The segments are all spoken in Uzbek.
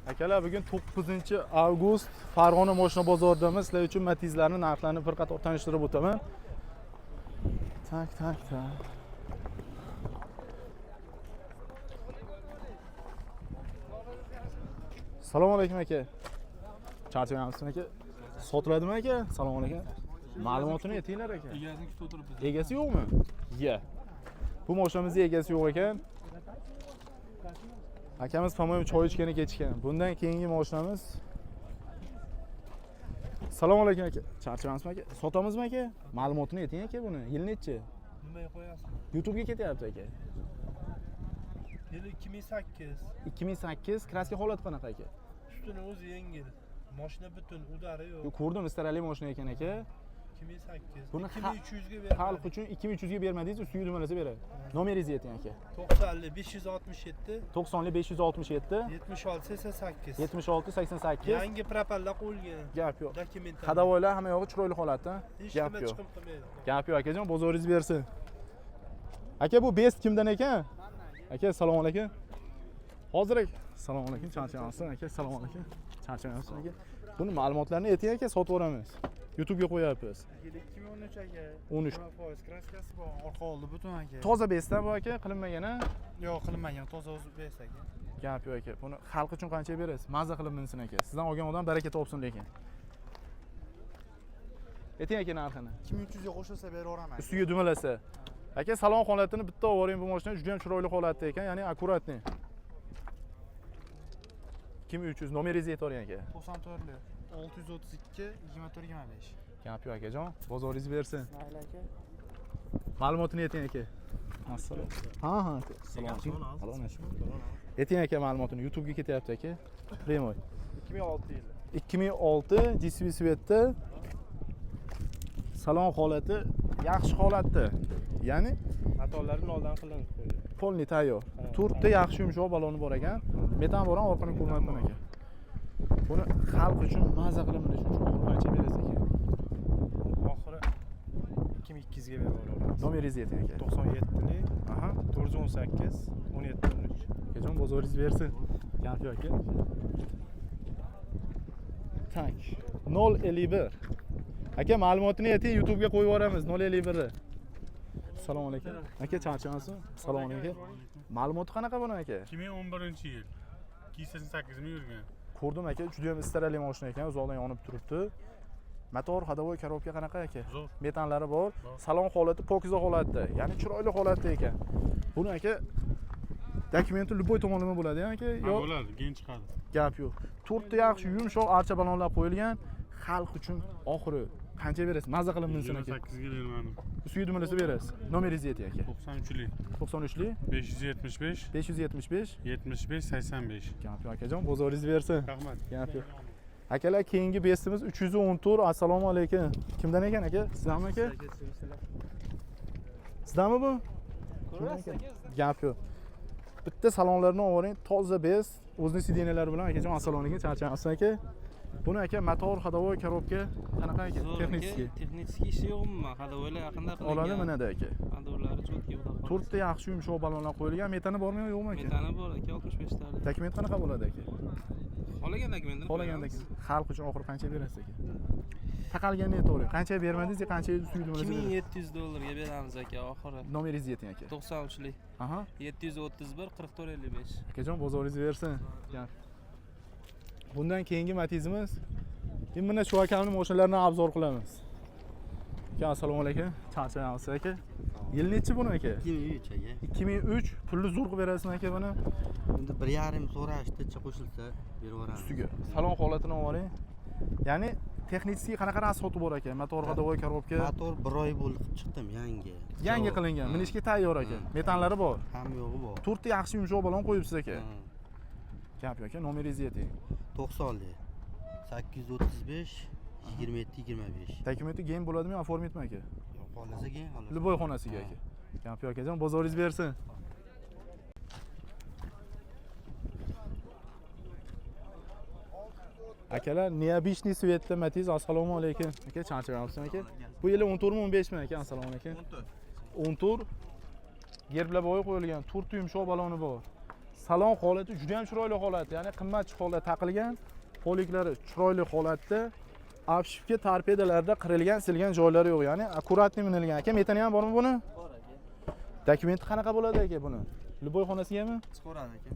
Akalar, bugun 9-avgust Farg'ona mashina bozoridamiz. Sizlar uchun Matizlarning narxlarini bir qator tanishtirib o'taman. Tak. Assalomu alaykum aka. Charchamayapsizmi aka? Sotiladimi aka? Assalomu alaykum. Ma'lumotini aytinglar aka. Egasini kutib o'tiribmiz. Egasi yo'qmi? Bu mashinamizning egasi yo'q ekan. Akamiz pamoyim choy ichgani kechgan. Bundan keyingi mashinamiz. Assalomu alaykum aka. Charchamasizmi aka? Sotamizmi aka? Ma'lumotini ayting aka buni. Yil nechi? Nimaga qo'yasiz? YouTube'ga ketyapti aka. Yil 2008. 2008 kraska holati qanaqa aka? Ustuni o'zi yengil. Mashina butun, udari yo'q. Ko'rdim, istarali mashina ekan aka. 2008. Buni 2300 ga xalq uchun 2300 ga bermadingiz, ustiga dumalasa beradi. Nomeringizni ayting aka. 90 567 90 567 76 88. 76 88. Yangi propalla qo'yilgan. Gap yo'q. Dokumentlar. Qadavoylar hamma yog'i chiroyli holatda. Hech Gap nima yo'q. chiqim qilmaydi. Gap yo'q akajon, bozoringiz bersin. Aka, bu best kimdan ekan? Aka, assalomu alaykum. Hozir assalomu alaykum, charchamayapsiz aka? Assalomu alaykum. Charchamayapsiz aka? Buni ma'lumotlarni ayting aka, sotib yuboramiz. YouTube'ga qo'yapmiz. 2013 aka. 13. Kraskasi bor, orqa oldi butun aka. Toza bestdan bu aka, qilinmagan a? Yo'q, qilinmagan, toza o'zi best aka. Gap yo'q aka. Buni xalq uchun qancha berasiz? Mazza qilib minsin aka. Sizdan olgan odam baraka topsin lekin. Ayting aka narxini. 2300 ga qo'shilsa beraveraman. Ustiga dumalasa. Aka, salon holatini bitta olib boring, bu mashina juda ham chiroyli holatda ekan, ya'ni akkuratniy. 2300 nomeringizni aytavering aka. 94 632 24 25. Gap yo'q akajon, bozoringiz bersin. Mayli aka. Ma'lumotini ayting aka. Assalomu. Ha. Assalomu alaykum. Ayting aka ma'lumotini. YouTube'ga ketyapti aka. Primoy. 2006 yili. 2006 DCV Svetda. Salon holati yaxshi holatda. Ya'ni Xatolarni oldin qilinib qo'ydi. polni tayyor. To'rtta yaxshi yumshoq baloni bor ekan. Metan bor, orqani ko'rmayapman aka. Buni xalq uchun mazza qilib minish uchun oxiri qancha berasiz aka? Oxiri 2200 ga beraveramiz. Nomeringizni ayting aka. 97 Aha. 418 17 13. Akajon, bozoringiz bersin. Gap yo'q aka. Tak. 051. Aka, ma'lumotini ayting, YouTube'ga qo'yib yuboramiz 051 ni. Assalomu alaykum. Aka, charchamasizmi? Assalomu alaykum. Ma'lumoti qanaqa buni aka? 2011-yil. 288 ming yurgan. Ko'rdim aka, juda ham istarali mashina ekan, uzoqdan yonib turibdi. Motor, hadovoy, korobka qanaqa aka? Zo'r. Metanlari bor. Salon holati pokiza holatda, ya'ni chiroyli holatda ekan. Buni aka dokumenti любой tomonlama bo'ladi aka? Yo'q. Bo'ladi, keyin chiqadi. Gap yo'q. To'rtta yaxshi yumshoq archa balonlar qo'yilgan. Xalq uchun oxiri qancha berasiz? Mazza qilib minsin aka. 8 ga bermadim. Ustiga dumalasa berasiz. Nomeringizni ayting aka. 93lik. 93lik 575 575 75 85. Gap yo'q akajon, bozoringiz bersin. Rahmat. Gap yo'q. Akalar, keyingi bestimiz 314. Assalomu alaykum. Kimdan ekan aka? Sizdanmi aka? Sizdanmi bu? Gap yo'q. Bitta salonlarni olib, toza best, o'zining sidenalari bilan akajon, assalomu alaykum, charchamayapsiz aka? Buni aka motor, hadovoy, korobka qanaqa aka? Texnik ishi yo'qmi? Hadovoylar yaqinda qilingan. Oladi minada aka. Hadovlari cho'tki yo'q. To'rtta yaxshi yumshoq balonlar qo'yilgan. Metani bormi yo'qmi aka? Metani bor aka, 65 ta. Dokument qanaqa bo'ladi aka? Qolagan dokumentni. Qolagandagi xalq uchun oxiri qancha berasiz aka? Taqalganini aytavering. Qancha bermadingiz, qancha ustiga dumalasa berasiz? $2700 beramiz aka oxiri. Nomeringizni ayting aka. 93lik. Aha. 731 44 55. Akajon, bozoringiz bersin. Gap. Bundan keyingi Matizimiz. Keyin mana shu akamning mashinalarini obzor qilamiz. Aka, assalomu alaykum. Charchamayapsiz aka? Yil nechi buni aka? 2003 aka. 2003. Pulni zo'r qilib berasizmi aka buni? Endi 1.5 so'rashdi, qo'shilsa beraveramiz. Ustiga. Salon holatini oling. Ya'ni texnический qanaqa rasxoti bor aka? Motor, hadovoy, korobka. Motor 1 oy bo'ldi qilib chiqdim, yangi. Yangi qilingan, minishga tayyor aka. Metanlari bor. Ham yo'g'i bor. To'rtta yaxshi yumshoq balon qo'yibsiz aka. Gap yo'q aka, nomeringizni ayting. 90 835 27 25. Dokumenti keyin bo'ladimi, oformitmi aka? Yo'q, xonasi keyin xolos. Любой xonasiga aka. Gap yo'q akajon, bozoringiz bersin. Akalar, neobishniy svetda Matiz, assalomu alaykum. Aka, charchamayapsizmi aka? Bu yili 14 mi 15 mi aka? Assalomu alaykum. 14. Gerblar bo'yi qo'yilgan, to'rtta yumshoq baloni bor. salon holati juda ham chiroyli holat, ya'ni qimmat holatda taqilgan, poliklari chiroyli holatda, obshivka torpedalarda qirilgan, silgan joylari yo'q, ya'ni akkuratni minilgan. Aka, metani ham bormi buni? Bor aka. Dokumenti qanaqa bo'ladi aka buni? Luboy xonasigami? Chiqaveradi aka.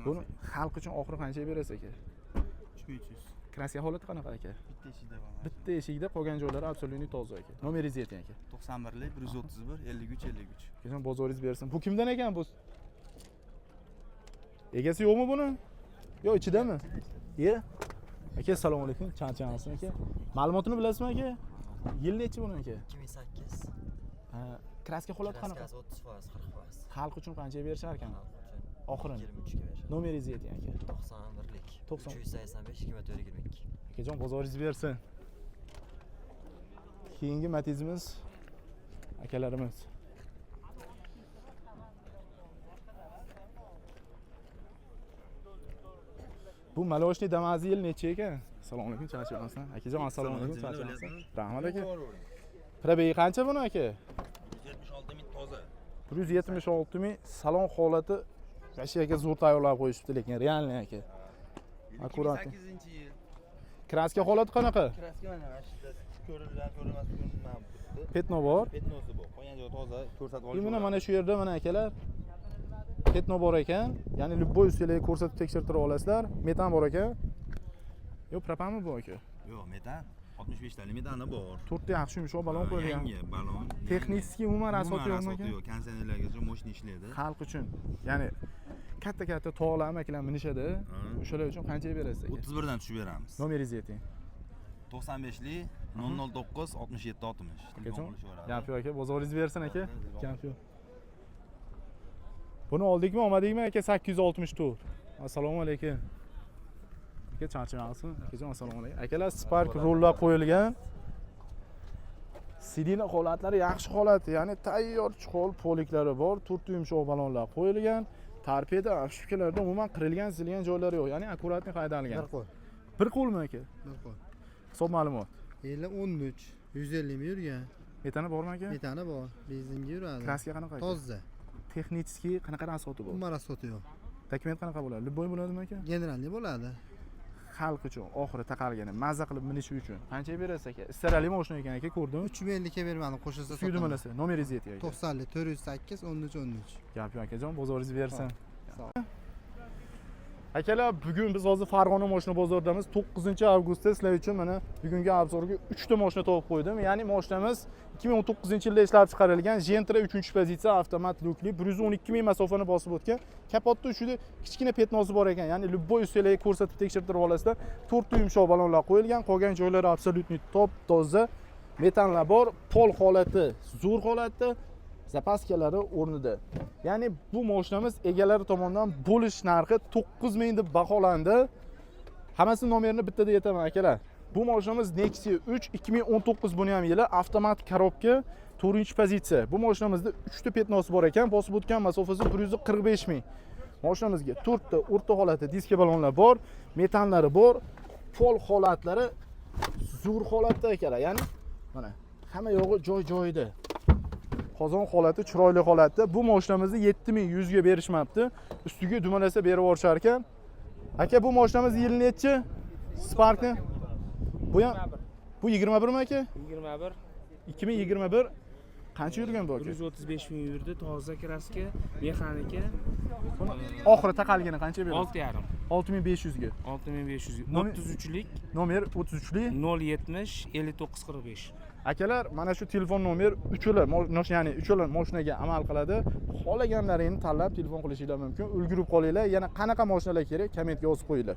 Buni xalq uchun oxiri qanchaga berasiz aka? 3300. Kraska holati qanaqa aka? Bitta eshikda bor. Bitta eshikda qolgan joylari absolutni toza aka. Nomeringizni ayting aka. 91lik 131 53 53. Keyin bozoringiz bersin. Bu kimdan ekan bu? Egasi yo'qmi buni? Yo'q, ichidami? Ye. Aka, assalomu alaykum. Chanchangsiz aka. Ma'lumotini bilasizmi aka? Yil nechi buni aka? 2008. Ha, kraska holati qanaqa? 30%, 40%. Xalq uchun qancha berishar ekan? Oxirini. 23 ga berishadi. Nomeringizni ayting aka. 91lik 90. 385 2422. Akajon, bozoringiz bersin. Keyingi matizimiz akalarimiz. Bu maloshni damazi yil necha ekan? Assalomu alaykum, charchamayapsan. Akajon, assalomu alaykum, charchamayapsan. Rahmat aka. Probegi qancha buni aka? 176 ming toza. 176 ming. Salon holati aka zo'r tayyorlab qo'yishibdi, lekin realniy aka. Akkurat. 2008-yil. Kraska holati qanaqa? Kraska mana shu ko'rilgan, ko'rilmas ko'rinmab turibdi. Petno bor. Petnosi bor. Qolgan joyi toza, ko'rsatib olish. Mana shu yerda mana akalar petno bor ekan, ya'ni любой ustiga ko'rsatib tekshirtirib olasizlar. Metan bor ekan. Yo'q, propanmi bu aka? Yo'q, metan. 65 talik metani bor. To'rtta yaxshi yumshoq balon qo'yilgan. Yangi balon. Texniki umuman asoti yo'qmi aka? Yo'q, kondisionerlargacha moshina ishlaydi. Xalq uchun, ya'ni katta tog'lar amakilar minishadi. O'shalar uchun qanchaga berasiz aka? 31 dan tushib beramiz. Nomeringizni ayting. 95lik 009 67 60. Akajon, gap yo'q aka, bozoringiz bersin aka. Gap yo'q. Buni oldikmi, olmadikmi aka? 864. Assalomu alaykum. Aka, charchamayapsiz? Akajon, assalomu alaykum. Akalar, Spark rollar qo'yilgan. Sidina holatlari yaxshi holat, ya'ni tayyor chol poliklari bor, 4 yumshoq balonlar qo'yilgan. Torpeda obshivkalarda umuman qirilgan, silgan joylari yo'q, ya'ni akkuratni qaydalgan. Bir qo'l. Bir qo'lmi aka? Bir qo'l. Hisob ma'lumot. Yili 13, 150 mi yurgan? Metani bormi aka? Metani bor, benzinga yuradi. Kraska qanaqa aka? Toza. Texnический qanaqa rasoti bor? Umar asoti yo'q. Dokument qanaqa bo'ladi? Любой bo'ladimi aka? Generalniy bo'ladi. Xalq uchun oxiri taqalgani, mazza qilib minishi uchun qanchaga berasiz aka? Istarali mashina ekan aka, ko'rdim. 3000 ga bermadim, qo'shilsa Suydi malasa. Nomeringizni ayting aka. 90 408 13 13. Gap yo'q akajon, bozoringiz bersin. Akalar, bugun biz hozir Farg'ona mashina bozoridamiz. 9-avgustda sizlar uchun mana bugungi obzorga 3 ta mashina topib qo'ydim. Ya'ni mashinamiz 2019-yilda ishlab chiqarilgan Gentra 3-pozitsiya avtomat lukli 112 ming masofani bosib o'tgan. Kapotda uchida kichkina petnosi bor ekan. Ya'ni любой ustiga ko'rsatib tekshirtirib olasizlar. 4 ta yumshoq balonlar qo'yilgan. Qolgan joylari absolutni top toza. Metanlar bor, pol holati, zo'r holatda. Zapaskalari o'rnida. Ya'ni bu mashinamiz egalari tomonidan bo'lish narxi 9000 deb baholandi. Hammasining nomerini bittada aytaman akalar. Bu mashinamiz Nexia 3 2019 buni ham yili, avtomat korobka, 4-pozitsiya. Bu mashinamizda 3 ta petnosi bor ekan, bosib o'tgan masofasi 145 ming. Mashinamizga 4 ta o'rta holatda diska balonlar bor, metanlari bor, pol holatlari zo'r holatda akalar. Ya'ni mana hamma yog'i joy-joyida. Qozon holati chiroyli holatda. Bu mashinamizni 7100 ga berishmabdi. Ustiga dumalasa berib yuborishar ekan. Aka, bu mashinamiz yil nechi? Sparkni? Bu ham bu 21 mi aka? 21. 2021. Qancha yurgan bu aka? 135 ming yurdi, toza kraska, mexanika. Oxiri taqalgani qancha berasiz? 6,5. 6500 ga. 6500. Nomer- 33lik Nomer 33lik. 070 5945. Akalar, mana shu telefon nomer uchala, ya'ni uchala mashinaga amal qiladi. Xohlaganlaringni tanlab telefon qilishingiz mumkin. Ulgurib qolinglar. Yana qanaqa mashinalar kerak, kommentga yozib qo'yinglar.